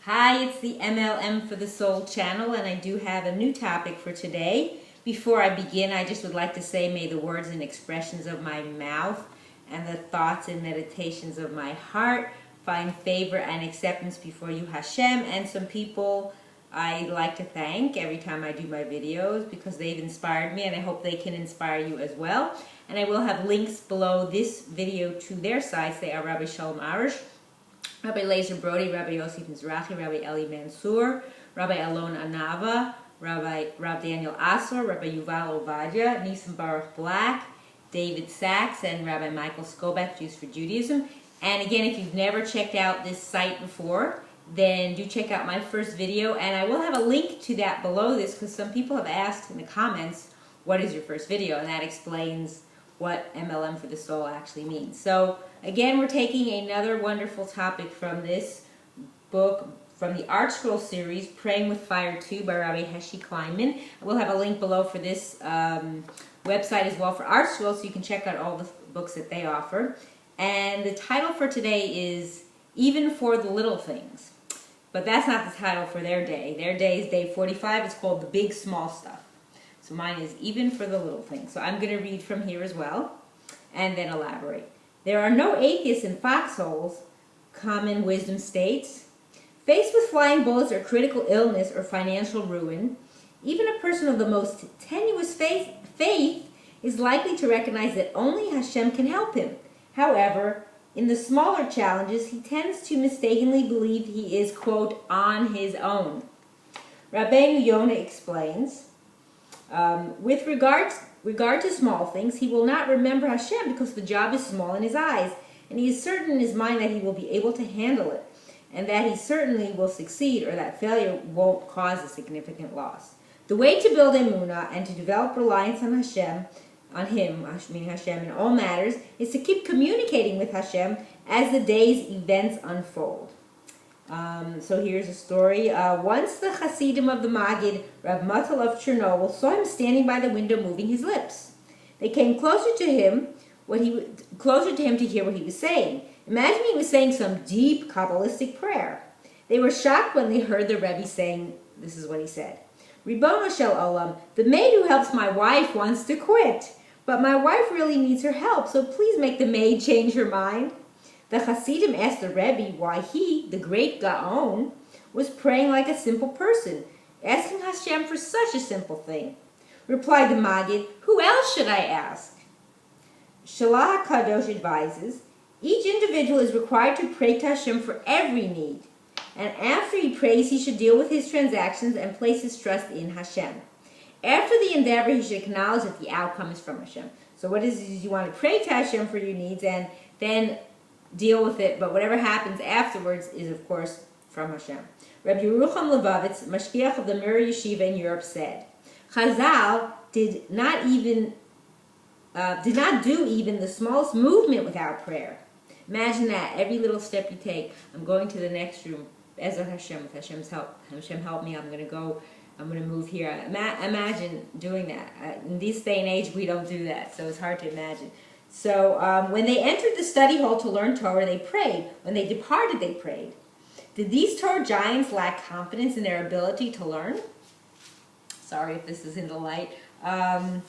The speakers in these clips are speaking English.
Hi, it's the M.L.M for the Soul channel, and I do have a new topic for today. Before I begin, I just would like to say, may the words and expressions of my mouth and the thoughts and meditations of my heart find favor and acceptance before you, Hashem. And some people I like to thank every time I do my videos because they've inspired me, and I hope they can inspire you as well. And I will have links below this video to their sites. They are Rabbi Shalom Arush, Rabbi Lazer Brody, Rabbi Yosef Mizrahi, Rabbi Eli Mansour, Rabbi Alon Anava, Rav Daniel Asor, Rabbi Yuval Ovadia, Nisan Baruch Black, David Sachs, and Rabbi Michael Skobach, Jews for Judaism. And again, if you've never checked out this site before, then do check out my first video, and I will have a link to that below this because some people have asked in the comments, what is your first video? And that explains what M.L.M for the Soul actually means. So again, we're taking another wonderful topic from this book, from the Artscroll Series, Praying with Fire 2 by Rabbi Heshy Kleinman. We'll have a link below for this website as well for Artscroll, so you can check out all the books that they offer. And the title for today is Even for the Little Things. But that's not the title for their day. Their day is day 45. It's called The Big Small Stuff. So mine is Even for the Little Things. So I'm going to read from here as well and then elaborate. There are no atheists in foxholes, common wisdom states. Faced with flying bullets or critical illness or financial ruin, even a person of the most tenuous faith is likely to recognize that only Hashem can help him. However, in the smaller challenges, he tends to mistakenly believe he is, quote, on his own. Rabbeinu Yonah explains, with regard to small things, he will not remember Hashem because the job is small in his eyes, and he is certain in his mind that he will be able to handle it, and that he certainly will succeed, or that failure won't cause a significant loss. The way to build emunah and to develop reliance on Hashem, meaning Hashem in all matters, is to keep communicating with Hashem as the day's events unfold. So here's a story. Once the Hasidim of the Maggid, Rav Matal of Chernobyl, saw him standing by the window moving his lips. They came closer to him to hear what he was saying. Imagine he was saying some deep Kabbalistic prayer. They were shocked when they heard the Rebbe saying, this is what he said. Ribono shel olam, the maid who helps my wife wants to quit, but my wife really needs her help, so please make the maid change her mind. The Hasidim asked the Rebbe why he, the great Gaon, was praying like a simple person, asking Hashem for such a simple thing. Replied the Maggid, who else should I ask? Shalah HaKadosh advises, each individual is required to pray to Hashem for every need, and after he prays, he should deal with his transactions and place his trust in Hashem. After the endeavor, he should acknowledge that the outcome is from Hashem. So what is you want to pray to Hashem for your needs and then deal with it, but whatever happens afterwards is, of course, from Hashem. Rabbi Yerucham Levovitz, Mashgiach of the Mir Yeshiva in Europe, said, Chazal did not do even the smallest movement without prayer. Imagine that, every little step you take. I'm going to the next room, Ezra Hashem, with Hashem's help. Hashem help me, I'm going to move here. Imagine doing that. In this day and age, we don't do that, so it's hard to imagine. So when they entered the study hall to learn Torah, they prayed. When they departed, they prayed. Did these Torah giants lack confidence in their ability to learn? Sorry if this is in the light. On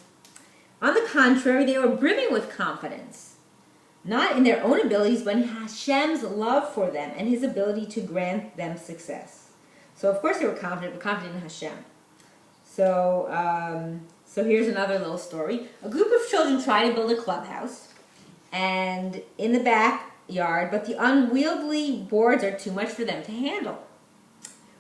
the contrary, they were brimming with confidence. Not in their own abilities, but in Hashem's love for them and His ability to grant them success. So of course they were confident, but confident in Hashem. So here's another little story. A group of children try to build a clubhouse and in the backyard, but the unwieldy boards are too much for them to handle.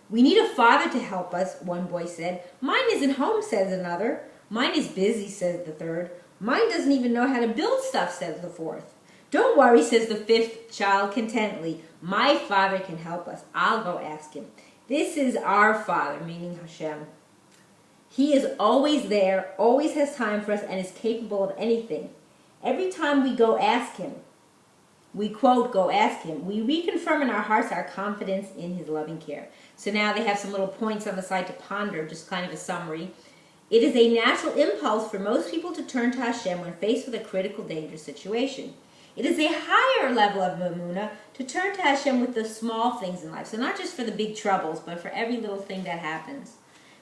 We need a father to help us, one boy said. Mine isn't home, says another. Mine is busy, says the third. Mine doesn't even know how to build stuff, says the fourth. Don't worry, says the fifth child contentedly. My father can help us. I'll go ask him. This is our Father, meaning Hashem. He is always there, always has time for us, and is capable of anything. Every time we go ask Him, we quote, go ask Him, we reconfirm in our hearts our confidence in His loving care. So now they have some little points on the side to ponder, just kind of a summary. It is a natural impulse for most people to turn to Hashem when faced with a critical, dangerous situation. It is a higher level of emunah to turn to Hashem with the small things in life. So not just for the big troubles, but for every little thing that happens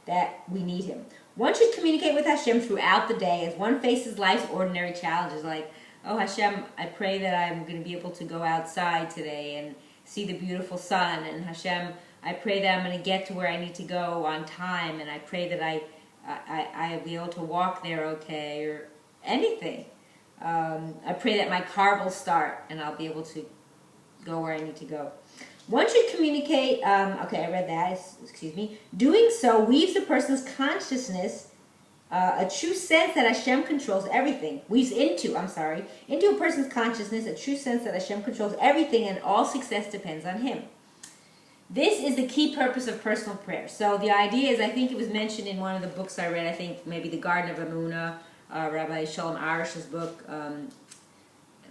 that we need Him. One should communicate with Hashem throughout the day as one faces life's ordinary challenges, like, oh Hashem, I pray that I'm going to be able to go outside today and see the beautiful sun, and Hashem, I pray that I'm going to get to where I need to go on time, and I pray that I'll be able to walk there okay, or anything. I pray that my car will start and I'll be able to go where I need to go. One should communicate, okay, I read that, excuse me. Doing so weaves a person's consciousness, a true sense that Hashem controls everything. Weaves into a person's consciousness a true sense that Hashem controls everything and all success depends on Him. This is the key purpose of personal prayer. So the idea is, I think it was mentioned in one of the books I read, I think maybe The Garden of Emunah, Rabbi Shalom Arish's book,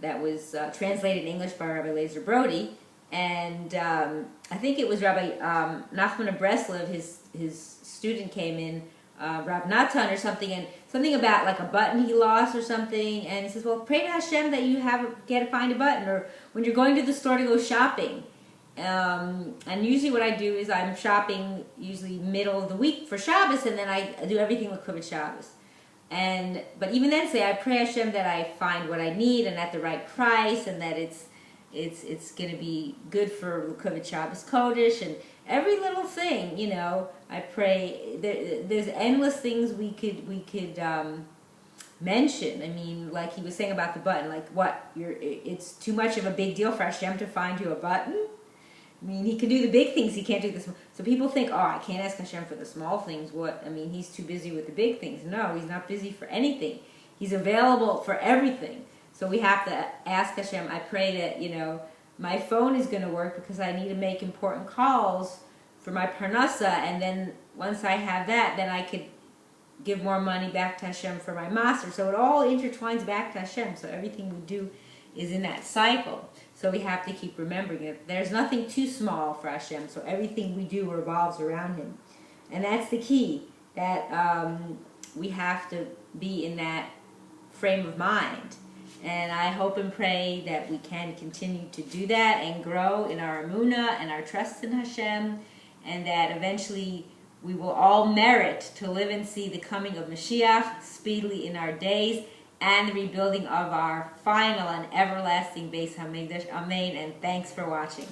that was translated in English by Rabbi Lazer Brody. And I think it was Rabbi Nachman of Breslev, his student came in, Rav Natan or something, and something about like a button he lost or something, and he says, well, pray to Hashem that you find a button, or when you're going to the store to go shopping. And usually what I do is I'm shopping usually middle of the week for Shabbos, and then I do everything with Kuvit Shabbos. But even then say, I pray Hashem that I find what I need and at the right price, and that it's going to be good for Kuvit Shabbos Kodesh, and every little thing, you know, I pray. There's endless things we could mention. I mean, like he was saying about the button, like it's too much of a big deal for Hashem to find you a button. I mean, He can do the big things, He can't do the small. So people think, oh, I can't ask Hashem for the small things. What? I mean, He's too busy with the big things. No, He's not busy for anything. He's available for everything. So we have to ask Hashem, I pray that, you know, my phone is going to work because I need to make important calls for my parnasa, and then once I have that, then I could give more money back to Hashem for my master. So it all intertwines back to Hashem. So everything we do is in that cycle. So we have to keep remembering that there's nothing too small for Hashem. So everything we do revolves around Him. And that's the key, that we have to be in that frame of mind. And I hope and pray that we can continue to do that and grow in our emunah and our trust in Hashem, and that eventually we will all merit to live and see the coming of Mashiach speedily in our days, and the rebuilding of our final and everlasting Beis HaMikdash. Amen, and thanks for watching.